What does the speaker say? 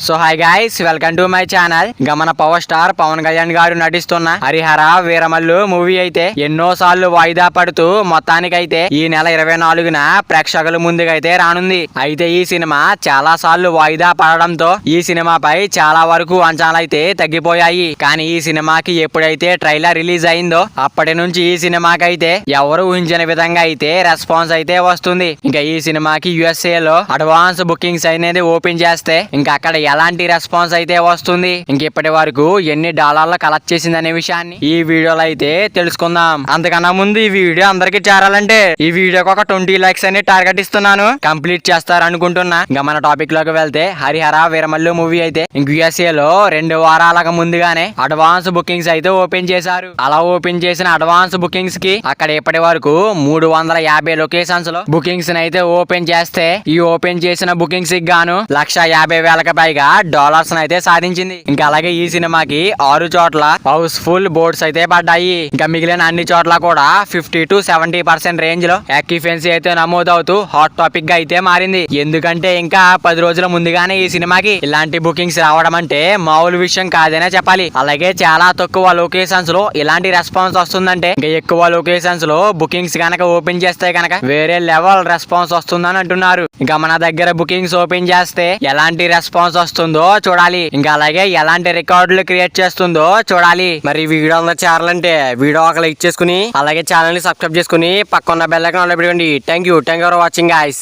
So hi guys, welcome to my channel. మన power star Pawan Kalyan గారు నటిస్తున్న హరిహర వీరమల్లు మూవీ అయితే ఎన్నో సార్లు వాయిదా పడుతూ మొత్తానికైతే ఈ నెల 24న ప్రేక్షకుల ముందుకైతే రానుంది. అయితే ఈ సినిమా చాలా సార్లు వాయిదా పడడంతో ఈ సినిమాపై చాలా వరకు అంచనాలైతే తగ్గిపోయాయి. కానీ ఈ సినిమాకి ఎప్పుడైతే ట్రైలర్ రిలీజ్ అయిందో అప్పటి నుంచి ఈ సినిమాకైతే ఎవరు ఊహించిన విధంగా అయితే రెస్పాన్స్ అయితే వస్తుంది. ఇంకా ఈ సినిమాకి USA లో అడ్వాన్స్ బుకింగ్స్ అనేది ఓపెన్ చేస్తే ఇంకా అక్కడ ఎలాంటి రెస్పాన్స్ అయితే వస్తుంది, ఇంకెప్పటి వరకు ఎన్ని డాలర్లు కలెక్ట్ చేసింది అనే విషయాన్ని ఈ వీడియోలో అయితే తెలుసుకుందాం. అంతకన్నా ముందు ఈ వీడియో అందరికి చేరాలంటే ఈ వీడియోకి ఒక 20 లైక్స్ అని టార్గెట్ ఇస్తున్నాను. కంప్లీట్ చేస్తారనుకుంటున్నా. ఇంకా మన టాపిక్ లోకి వెళ్తే హరిహర వీరమల్లు మూవీ అయితే USA లో 2 వారాలకు ముందుగానే అడ్వాన్స్ బుకింగ్స్ అయితే ఓపెన్ చేశారు. అలా ఓపెన్ చేసిన అడ్వాన్స్ బుకింగ్స్ కి అక్కడ ఇప్పటి వరకు 350 లొకేషన్స్ లో బుకింగ్స్ అయితే ఓపెన్ చేస్తే ఈ ఓపెన్ చేసిన బుకింగ్స్ కి గాను 150,000 పైగా డాలర్స్ అయితే సాధించింది. ఇంకా అలాగే ఈ సినిమాకి 6 చోట్ల హౌస్ఫుల్ బోర్డ్స్ అయితే పడ్డాయి. ఇంకా మిగిలిన అన్ని చోట్ల కూడా 50 to 70% రేంజ్ లో యాక్యుఫెన్సీ అయితే నమోదవుతూ హాట్ టాపిక్ గా అయితే మారింది. ఎందుకంటే ఇంకా 10 రోజుల ముందుగానే ఈ సినిమాకి ఇలాంటి బుకింగ్స్ రావడం అంటే మామూలు విషయం కాదనే చెప్పాలి. అలాగే చాలా తక్కువ లొకేషన్స్ లో ఇలాంటి రెస్పాన్స్ వస్తుందంటే ఇంకా ఎక్కువ లొకేషన్స్ లో బుకింగ్స్ కనుక ఓపెన్ చేస్తే కనుక వేరే లెవెల్ రెస్పాన్స్ వస్తుందని అంటున్నారు. ఇంకా మన దగ్గర బుకింగ్స్ ఓపెన్ చేస్తే ఎలాంటి రెస్పాన్స్ వస్తుందో చూడాలి. ఇంకా అలాగే ఎలాంటి రికార్డులు క్రియేట్ చేస్తుందో చూడాలి. మరి వీడియో చేరాలంటే వీడియో ఒక లైక్ చేసుకుని అలాగే ఛానల్ ని సబ్స్క్రైబ్ చేసుకుని పక్కన బెల్ ఐకాన్ ఆన్ లో పెట్టుకోండి. Thank you for watching guys.